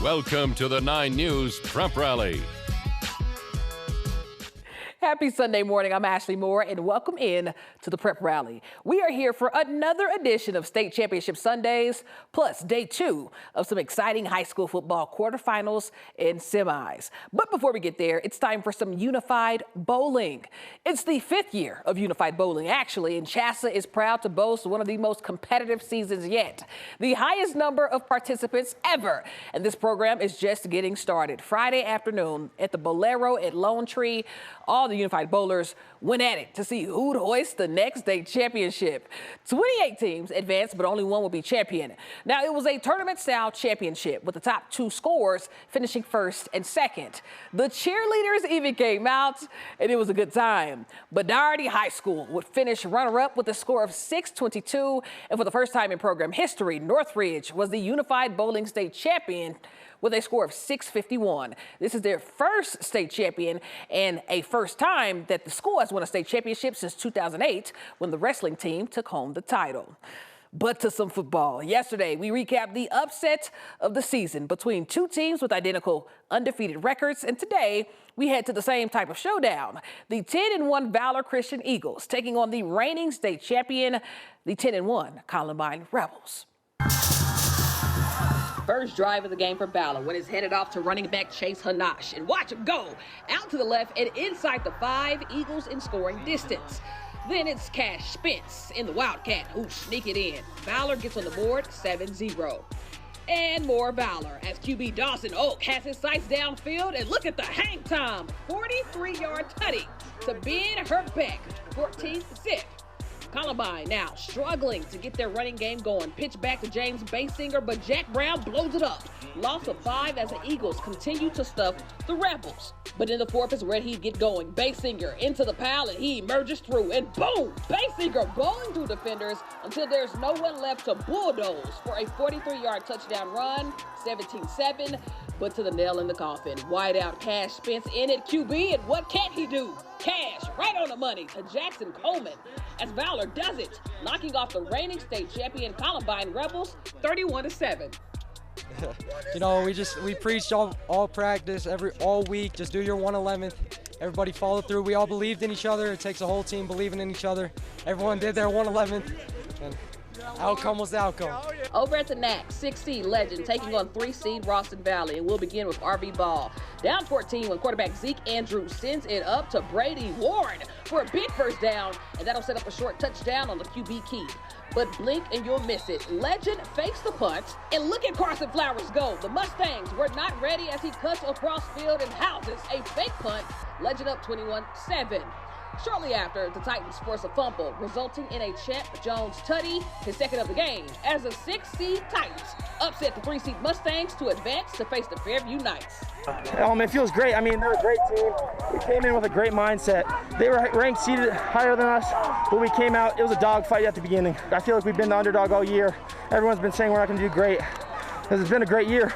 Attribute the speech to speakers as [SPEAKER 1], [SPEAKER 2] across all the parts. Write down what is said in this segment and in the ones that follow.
[SPEAKER 1] Welcome to the 9 News Prep Rally.
[SPEAKER 2] Happy Sunday morning. I'm Ashley Moore, and welcome in to the Prep Rally. We are here for another edition of State Championship Sundays, plus day 2 of some exciting high school football quarterfinals and semis. But before we get there, it's time for some Unified Bowling. It's the 5th year of Unified Bowling, actually, and CHSAA is proud to boast one of the most competitive seasons yet. The highest number of participants ever. And this program is just getting started. Friday afternoon at the Bolero at Lone Tree, all the Unified Bowlers went at it to see who'd hoist the next state championship. 28 teams advanced, but only one will be champion. Now, it was a tournament-style championship with the top 2 scorers finishing first and second. The cheerleaders even came out, and it was a good time. But Doherty High School would finish runner-up with a score of 622, and for the first time in program history, Northridge was the Unified Bowling State champion with a score of 651. This is their first state champion and a first time that the school has won a state championship since 2008 when the wrestling team took home the title. But to some football. Yesterday, we recapped the upset of the season between 2 teams with identical undefeated records. And today, we head to the same type of showdown. The 10-1 Valor Christian Eagles taking on the reigning state champion, the 10-1 Columbine Rebels. First drive of the game for Valor when it's headed off to running back Chase Hanash. And watch him go out to the left and inside the 5, Eagles in scoring distance. Then it's Cash Spence in the Wildcat who sneak it in. Valor gets on the board 7-0. And more Valor as QB Dawson Oak has his sights downfield. And look at the hang time. 43-yard tutty to Ben Herbeck, 14-6. Columbine now struggling to get their running game going. Pitch back to James Basinger, but Jack Brown blows it up. Loss of 5 as the Eagles continue to stuff the Rebels. But in the 4th is where he get going. Basinger into the pile, and he emerges through. And boom! Basinger bowling through defenders until there's no one left to bulldoze for a 43-yard touchdown run, 17-7. But to the nail in the coffin. Wide out Cash Spence in at QB, and what can he do? Cash right on the money to Jackson Coleman as Valor does it, knocking off the reigning state champion Columbine Rebels 31-7.
[SPEAKER 3] You know, we preached all practice, all week. Just do your 111th. Everybody followed through. We all believed in each other. It takes a whole team believing in each other. Everyone did their 111th. And outcome was the outcome.
[SPEAKER 2] Over at the NAC, 6-seed Legend taking on 3-seed Ralston Valley, and we'll begin with RV Ball. Down 14 when quarterback Zeke Andrews sends it up to Brady Ward for a big first down, and that'll set up a short touchdown on the QB key. But blink and you'll miss it. Legend fakes the punt, and look at Carson Flowers go. The Mustangs were not ready as he cuts across field and houses a fake punt. Legend up 21-7. Shortly after, the Titans force a fumble, resulting in a Champ Jones tutty, his second of the game, as the 6-seed Titans upset the 3-seed Mustangs to advance to face the Fairview Knights.
[SPEAKER 4] It feels great. I mean, they're a great team. We came in with a great mindset. They were ranked seated higher than us, but we came out, it was a dogfight at the beginning. I feel like we've been the underdog all year. Everyone's been saying we're not going to do great. It's been a great year.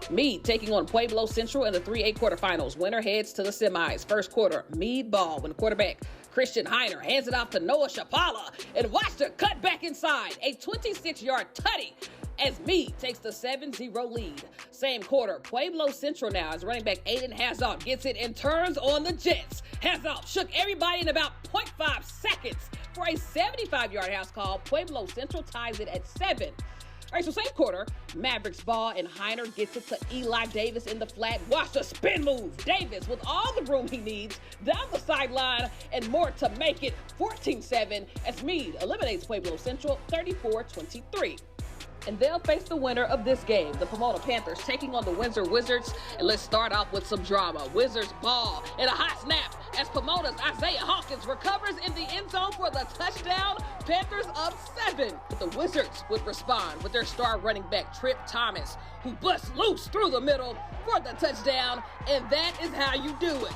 [SPEAKER 2] Meade taking on Pueblo Central in the 3A quarterfinals. Winner heads to the semis. First quarter, Meade ball when quarterback Christian Heiner hands it off to Noah Chapala and watch the cut back inside. A 26-yard tutty as Meade takes the 7-0 lead. Same quarter, Pueblo Central now as running back Aiden Hazoff gets it and turns on the Jets. Hazoff shook everybody in about 0.5 seconds for a 75-yard house call. Pueblo Central ties it at 7. All right, so same quarter, Mavericks ball, and Heiner gets it to Eli Davis in the flat. Watch the spin move. Davis with all the room he needs down the sideline and more to make it 14-7 as Meade eliminates Pueblo Central 34-23. And they'll face the winner of this game, the Pomona Panthers taking on the Windsor Wizards. And let's start off with some drama. Wizards ball and a hot snap as Pomona's Isaiah Hawkins recovers in the end zone for the touchdown. Panthers up 7. But the Wizards would respond with their star running back Trip Thomas, who busts loose through the middle for the touchdown. And that is how you do it.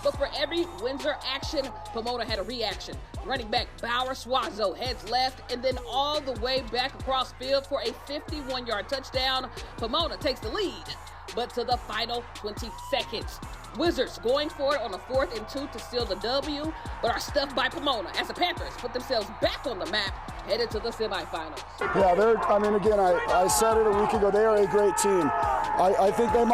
[SPEAKER 2] But for every Windsor action, Pomona had a reaction. Running back Bauer Suazo heads left and then all the way back across field for a 51-yard touchdown. Pomona takes the lead, but to the final 20 seconds. Wizards going for it on a 4th and 2 to seal the W, but are stuffed by Pomona as the Panthers put themselves back on the map, headed to the semifinals.
[SPEAKER 5] Yeah, again, I said it a week ago, they are a great team. I think they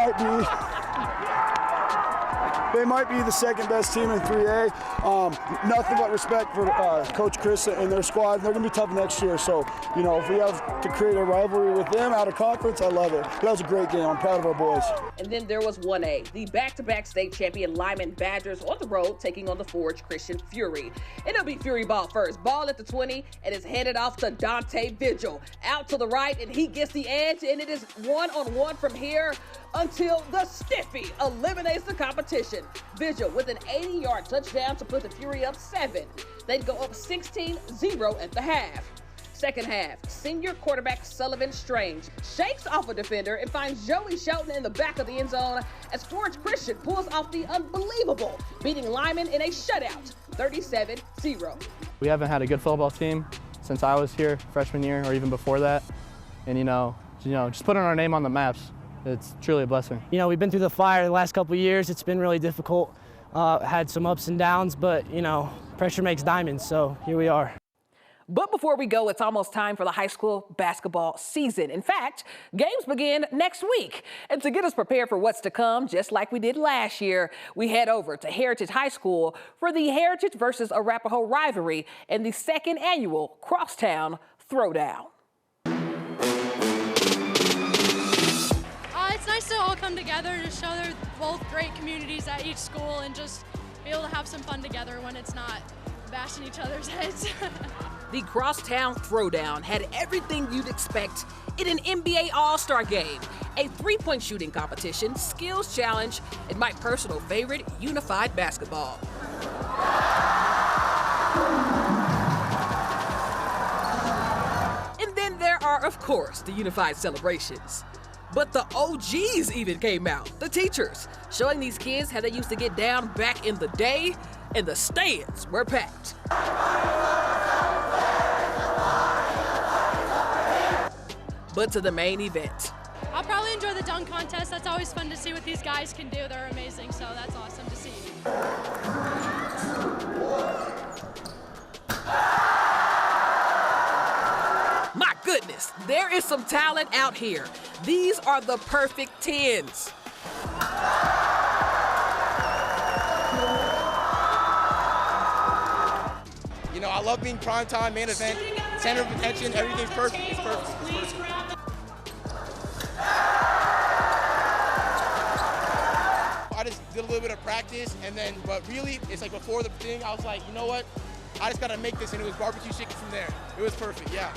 [SPEAKER 5] might be the second best team in 3A. Nothing but respect for Coach Chris and their squad. They're going to be tough next year. So, you know, if we have to create a rivalry with them out of conference, I love it. That was a great game. I'm proud of our boys.
[SPEAKER 2] And then there was 1A, the back-to-back state champion Lyman Badgers on the road taking on the Forge Christian Fury. It'll be Fury ball first. Ball at the 20, and it's headed off to Dante Vigil. Out to the right, and he gets the edge, and it is one-on-one from here until the Stiffy eliminates the competition. Vigil with an 80-yard touchdown to put the Fury up 7. They'd go up 16-0 at the half. Second half, senior quarterback Sullivan Strange shakes off a defender and finds Joey Shelton in the back of the end zone as Forge Christian pulls off the unbelievable, beating Lyman in a shutout, 37-0.
[SPEAKER 6] We haven't had a good football team since I was here freshman year or even before that. And, you know, just putting our name on the maps, it's truly a blessing.
[SPEAKER 7] You know, we've been through the fire the last couple of years. It's been really difficult. Had some ups and downs, but, you know, pressure makes diamonds, so here we are.
[SPEAKER 2] But before we go, it's almost time for the high school basketball season. In fact, games begin next week. And to get us prepared for what's to come, just like we did last year, we head over to Heritage High School for the Heritage versus Arapahoe rivalry and the 2nd annual Crosstown Throwdown.
[SPEAKER 8] It's nice to all come together to show they're both great communities at each school and just be able to have some fun together when it's not bashing each other's heads.
[SPEAKER 2] The Crosstown Throwdown had everything you'd expect in an NBA All-Star game. A 3-point shooting competition, skills challenge, and my personal favorite, unified basketball. And then there are, of course, the unified celebrations. But the OGs even came out, the teachers, showing these kids how they used to get down back in the day, and the stands were packed. But to the main event.
[SPEAKER 8] I'll probably enjoy the dunk contest. That's always fun to see what these guys can do. They're amazing, so that's awesome to see.
[SPEAKER 2] My goodness, there is some talent out here. These are the perfect 10s.
[SPEAKER 9] You know, I love being primetime, main event, center of attention, everything's perfect. It's perfect. It's perfect. I just did a little bit of practice, but really, it's like before the thing, I was like, you know what? I just gotta make this, and it was barbecue chicken from there. It was perfect, yeah.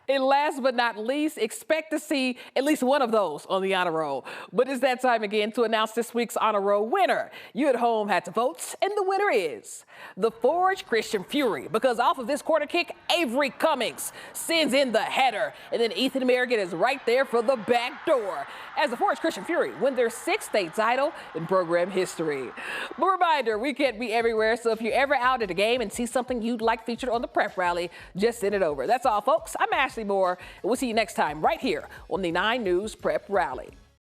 [SPEAKER 2] And last but not least, expect to see at least one of those on the honor roll. But it's that time again to announce this week's honor roll winner. You at home had to vote, and the winner is the Forge Christian Fury, because off of this corner kick, Avery Cummings sends in the header, and then Ethan Merrigan is right there for the back door as the Forge Christian Fury win their 6th state title in program history. But reminder, we can't be everywhere, so if you're ever out at a game and see something you'd like featured on the prep rally, just send it over. That's all, folks. I'm Ashley Moore, and we'll see you next time right here on the 9 News Prep Rally.